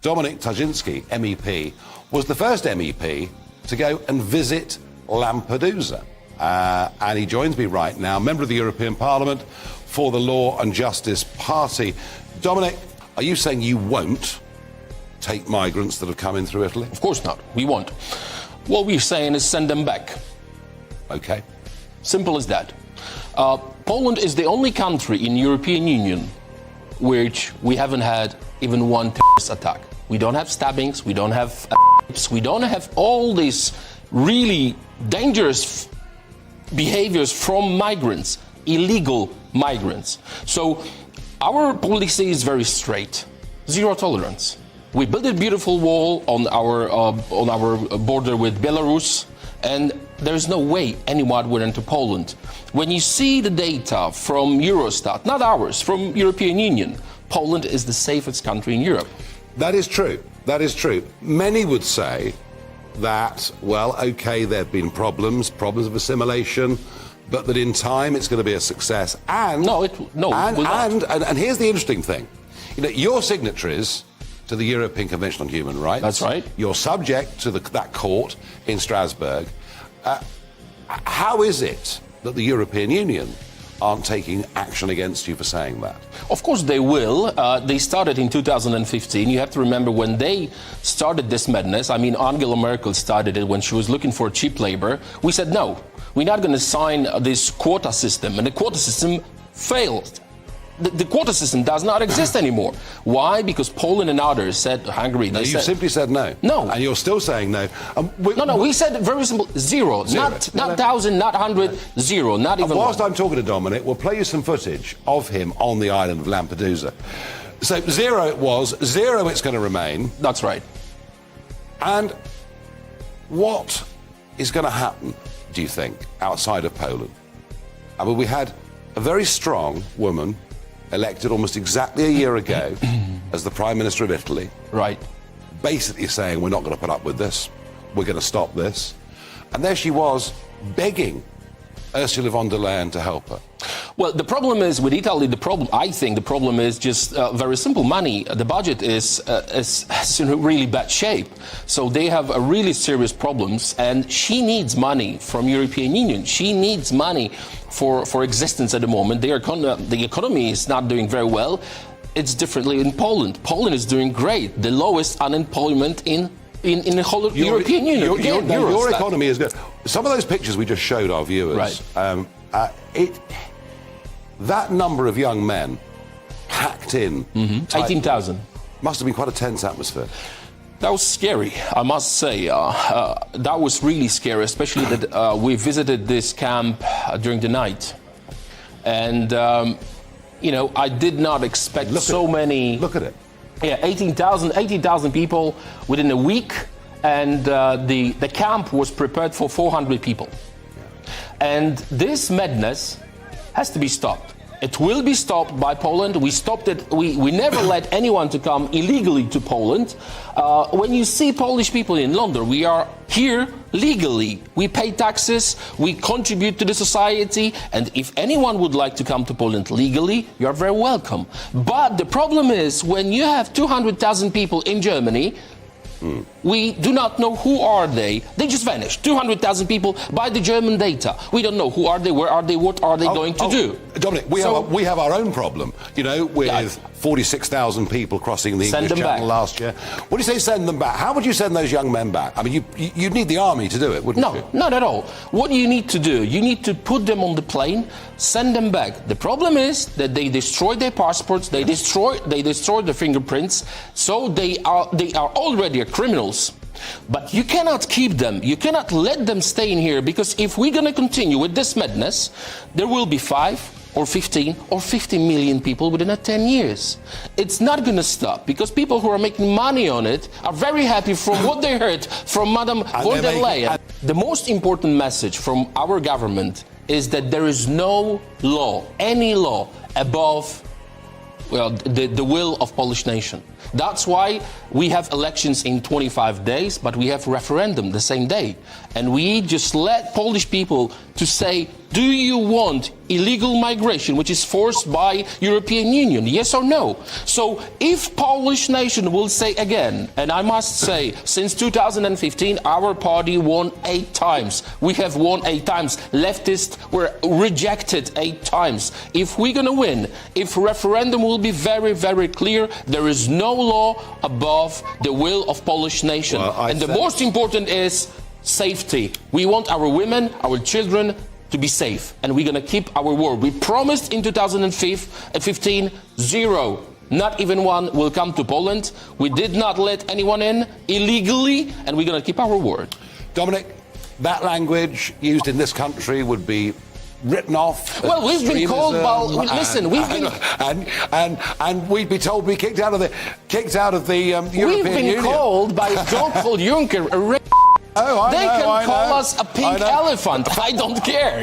Dominic Tarczynski, MEP, was the first MEP to go and visit Lampedusa. And he joins me right now, member of the European Parliament for the Law and Justice Party. Dominic, are you saying you won't take migrants that have come in through Italy? Of course not. We won't. What we're saying is send them back. Okay. Simple as that. Poland is the only country in the European Union which we haven't had even one terrorist attack. We don't have stabbings, we don't have rapes, we don't have all these really dangerous behaviors from migrants, illegal migrants. So our policy is very straight, zero tolerance. We built a beautiful wall on our border with Belarus, and there's no way anyone would enter Poland. When you see the data from Eurostat, not ours, from European Union, Poland is the safest country in Europe. That is true. That is true. Many would say that, well, okay, there have been problems of assimilation, but that in time it's going to be a success. And and here's the interesting thing. You know, you're signatories to the European Convention on Human Rights. That's right. You're subject to that court in Strasbourg. How is it that the European Union aren't taking action against you for saying that? Of course they will. They started in 2015. You have to remember when they started this madness, I mean, Angela Merkel started it when she was looking for cheap labor. We said, no, we're not going to sign this quota system. And the quota system failed. The quota system does not exist anymore. Why? Because Poland and others said, Hungary, no, you simply said no. No. And you're still saying no. We said very simple, zero. Not 1,000, not 100, zero, not even whilst one. I'm talking to Dominic, we'll play you some footage of him on the island of Lampedusa. So zero it was, zero it's going to remain. That's right. And what is going to happen, do you think, outside of Poland? I mean, we had a very strong woman elected almost exactly a year ago as the Prime Minister of Italy. Right. Basically saying, we're not going to put up with this, we're going to stop this. And there she was, begging Ursula von der Leyen to help her. Well, the problem is with Italy, I think the problem is just very simple. Money, the budget is in really bad shape. So they have really serious problems, and she needs money from European Union. She needs money for existence at the moment. The economy is not doing very well. It's differently in Poland. Poland is doing great, the lowest unemployment in the whole European Union. Your economy is good. Some of those pictures we just showed our viewers, right. That number of young men packed in, 18,000. Must have been quite a tense atmosphere. That was scary, I must say. That was really scary, especially that we visited this camp during the night. And, you know, I did not expect many... Look at it. Yeah, 18,000 people within a week, and the camp was prepared for 400 people. And this madness has to be stopped. It will be stopped by Poland. We stopped it. We never let anyone to come illegally to Poland. When you see Polish people in London, we are here legally. We pay taxes, we contribute to the society, and if anyone would like to come to Poland legally, you are very welcome. But the problem is, when you have 200,000 people in Germany, we do not know who are they. They just vanished. 200,000 people by the German data. We don't know who are they, where are they, what are they going to do. Dominic, we have our own problem, you know, with 46,000 people crossing the English Channel last year. When you say send them back, how would you send those young men back? I mean, you'd need the army to do it, wouldn't you? No, not at all. What you need to do, you need to put them on the plane, send them back. The problem is that they destroy their passports, they destroy their fingerprints, so they are already criminals. But you cannot keep them, you cannot let them stay in here, because if we're going to continue with this madness, there will be 5 or 15 or 50 million people within 10 years. It's not going to stop, because people who are making money on it are very happy from what they heard from Madam von der Leyen. The most important message from our government is that there is no law, any law, above the will of Polish nation. That's why we have elections in 25 days, but we have referendum the same day. And we just let Polish people to say, do you want illegal migration, which is forced by European Union? Yes or no? So if Polish nation will say again, and I must say, since 2015, our party won 8 times. We have won 8 times. Leftists were rejected 8 times. If we're going to win, if referendum will be very, very clear, there is no law above the will of Polish nation. Well, and the most important is safety. We want our women, our children to be safe, and we're going to keep our word. We promised in 2015 zero. Not even one will come to Poland. We did not let anyone in illegally, and we're going to keep our word. Dominic, that language used in this country would be written off. Well, we've been called by. Listen, we've been. And we'd be told to be kicked out of the European Union. We've been called by Jean-Claude Juncker. They can call us a pink elephant. I don't care.